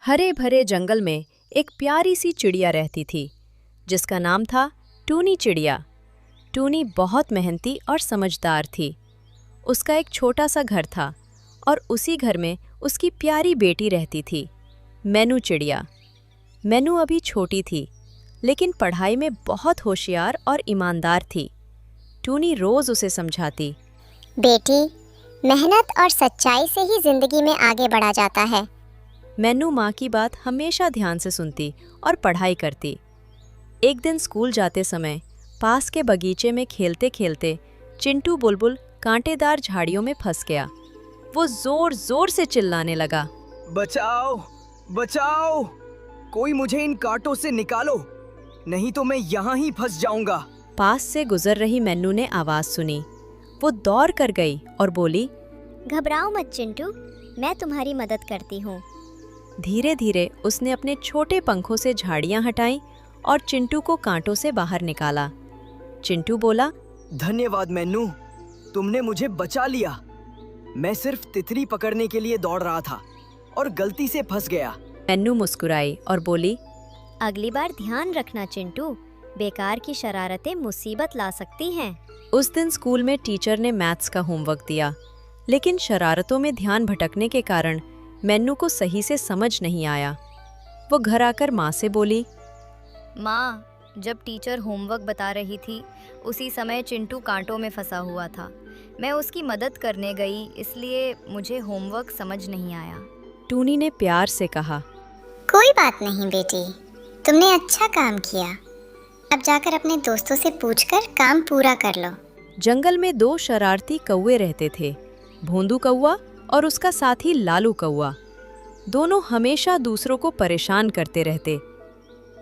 हरे भरे जंगल में एक प्यारी सी चिड़िया रहती थी जिसका नाम था टूनी चिड़िया। टूनी बहुत मेहनती और समझदार थी। उसका एक छोटा सा घर था और उसी घर में उसकी प्यारी बेटी रहती थी, मैनू चिड़िया। मैनू अभी छोटी थी लेकिन पढ़ाई में बहुत होशियार और ईमानदार थी। टूनी रोज़ उसे समझाती, बेटी, मेहनत और सच्चाई से ही जिंदगी में आगे बढ़ा जाता है। मैनू माँ की बात हमेशा ध्यान से सुनती और पढ़ाई करती। एक दिन स्कूल जाते समय पास के बगीचे में खेलते खेलते चिंटू बुलबुल कांटेदार झाड़ियों में फंस गया। वो जोर जोर से चिल्लाने लगा, बचाओ बचाओ, कोई मुझे इन कांटों से निकालो, नहीं तो मैं यहाँ ही फंस जाऊंगा। पास से गुजर रही मैनू ने आवाज सुनी। वो दौड़ कर गई और बोली, घबराओ मत चिंटू, मैं तुम्हारी मदद करती हूँ। धीरे धीरे उसने अपने छोटे पंखों से झाड़ियां हटाईं और चिंटू को कांटों से बाहर निकाला। चिंटू बोला, धन्यवाद मैनू, तुमने मुझे बचा लिया। मैं सिर्फ तितली पकड़ने के लिए दौड़ रहा था और गलती से फंस गया। मैनू मुस्कुराई और बोली, अगली बार ध्यान रखना चिंटू, बेकार की शरारतें मुसीबत ला सकती हैं। उस दिन स्कूल में टीचर ने मैथ्स का होमवर्क दिया, लेकिन शरारतों में ध्यान भटकने के कारण मैनू को सही से समझ नहीं आया। वो घर आकर माँ से बोली, माँ, जब टीचर होमवर्क बता रही थी उसी समय चिंटू कांटों में फंसा हुआ था। मैं उसकी मदद करने गई, इसलिए मुझे होमवर्क समझ नहीं आया। टूनी ने प्यार से कहा, कोई बात नहीं बेटी, तुमने अच्छा काम किया। अब जाकर अपने दोस्तों से पूछकर काम पूरा कर लो। जंगल में दो शरारती कौवे रहते थे, भोंदू कौवा और उसका साथी लालू कौवा। दोनों हमेशा दूसरों को परेशान करते रहते।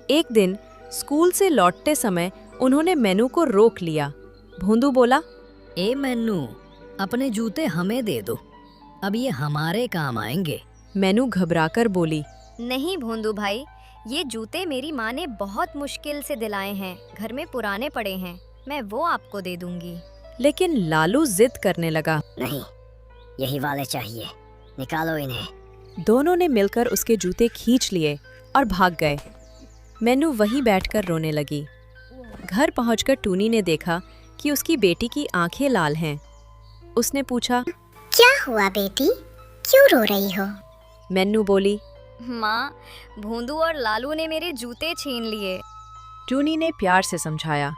एक दिन स्कूल से लौटते समय उन्होंने मैनू को रोक लिया। भोंदू बोला, ए मैनू, अपने जूते हमें दे दो, अब ये हमारे काम आएंगे। मैनू घबराकर बोली, नहीं भोंदू भाई, ये जूते मेरी माँ ने बहुत मुश्किल से दिलाए हैं, घर में पुराने पड़े हैं, मैं वो आपको दे दूंगी। लेकिन लालू जिद करने लगा। नहीं, यही वाले चाहिए, निकालो इन्हें। दोनों ने मिलकर उसके जूते खींच लिए और भाग गए। मैनू वहीं बैठकर रोने लगी। घर पहुंचकर टूनी ने देखा कि उसकी बेटी की आंखें लाल हैं। उसने पूछा, क्या हुआ बेटी, क्यों रो रही हो? मैनू बोली, माँ, भोंदू और लालू ने मेरे जूते छीन लिए। टूनी ने प्यार से समझाया,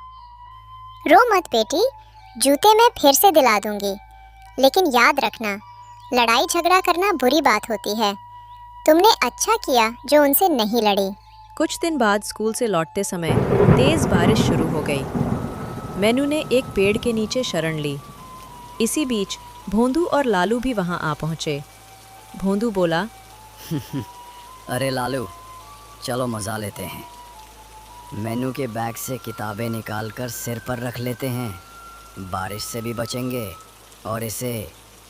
रो मत बेटी, जूते मैं फिर से दिला दूंगी, लेकिन याद रखना, लड़ाई झगड़ा करना बुरी बात होती है। तुमने अच्छा किया जो उनसे नहीं लड़ी। कुछ दिन बाद स्कूल से लौटते समय तेज बारिश शुरू हो गई। मैनू ने एक पेड़ के नीचे शरण ली। इसी बीच भोंदू और लालू भी वहां आ पहुंचे। भोंदू बोला, अरे लालू, चलो मजा लेते हैं। मैनू के बैग से किताबें निकालकर सिर पर रख लेते हैं, बारिश से भी बचेंगे और इसे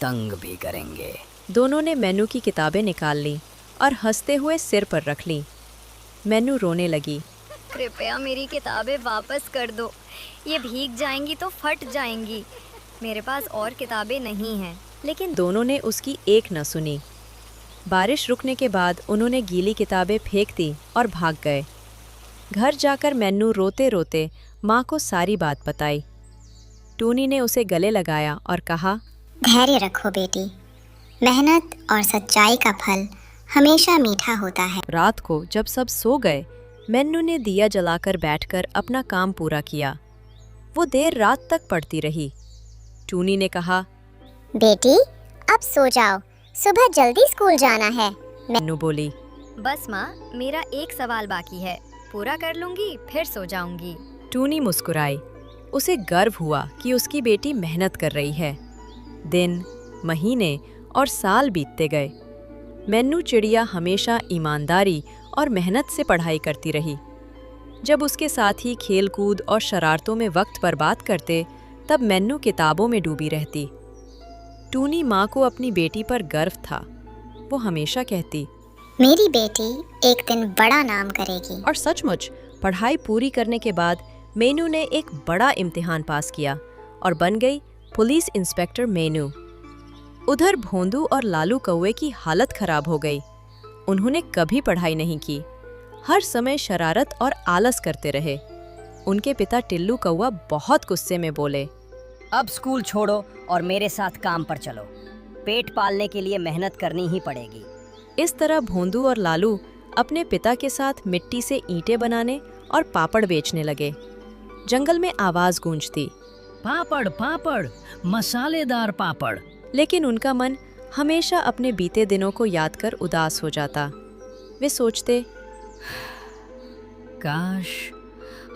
तंग भी करेंगे। दोनों ने मैनू की किताबें निकाल ली और हंसते हुए सिर पर रख ली। मैनू रोने लगी, कृपया मेरी किताबें वापस कर दो, ये भीग जाएंगी तो फट जाएंगी। मेरे पास और किताबें नहीं हैं। लेकिन दोनों ने उसकी एक न सुनी। बारिश रुकने के बाद उन्होंने गीली किताबें फेंक दी और भाग गए। घर जाकर मैनू रोते रोते माँ को सारी बात बताई। टूनी ने उसे गले लगाया और कहा, धैर्य रखो बेटी, मेहनत और सच्चाई का फल हमेशा मीठा होता है। रात को जब सब सो गए, मैनू ने दिया जलाकर बैठकर अपना काम पूरा किया। वो देर रात तक पढ़ती रही। टूनी ने कहा, बेटी, अब सो जाओ, सुबह जल्दी स्कूल जाना है। मैनू बोली, बस माँ, मेरा एक सवाल बाकी है, पूरा कर लूंगी फिर सो जाऊंगी। टूनी मुस्कुराई। उसे गर्व हुआ कि उसकी बेटी मेहनत कर रही है। दिन, महीने और साल बीतते गए। मैनू चिड़िया हमेशा ईमानदारी और मेहनत से पढ़ाई करती रही। जब उसके साथी खेलकूद और शरारतों में वक्त बर्बाद करते, तब मैनू किताबों में डूबी रहती। टूनी माँ को अपनी बेटी पर गर्व था। वो हमेशा कहती, मेरी बेटी एक दिन बड़ा नाम करेगी। और सचमुच पढ़ाई पूरी करने के बाद मैनू ने एक बड़ा इम्तिहान पास किया और बन गई पुलिस इंस्पेक्टर मैनू। उधर भोंदू और लालू कौवे की हालत खराब हो गई। उन्होंने कभी पढ़ाई नहीं की, हर समय शरारत और आलस करते रहे। उनके पिता टिल्लू कौआ बहुत गुस्से में बोले, अब स्कूल छोड़ो और मेरे साथ काम पर चलो। पेट पालने के लिए मेहनत करनी ही पड़ेगी। इस तरह भोंदू और लालू अपने पिता के साथ मिट्टी से ईंटें बनाने और पापड़ बेचने लगे। जंगल में आवाज गूंजती, पापड़ पापड़, मसालेदार पापड़। लेकिन उनका मन हमेशा अपने बीते दिनों को याद कर उदास हो जाता। वे सोचते, काश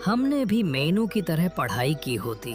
हमने भी मेनू की तरह पढ़ाई की होती।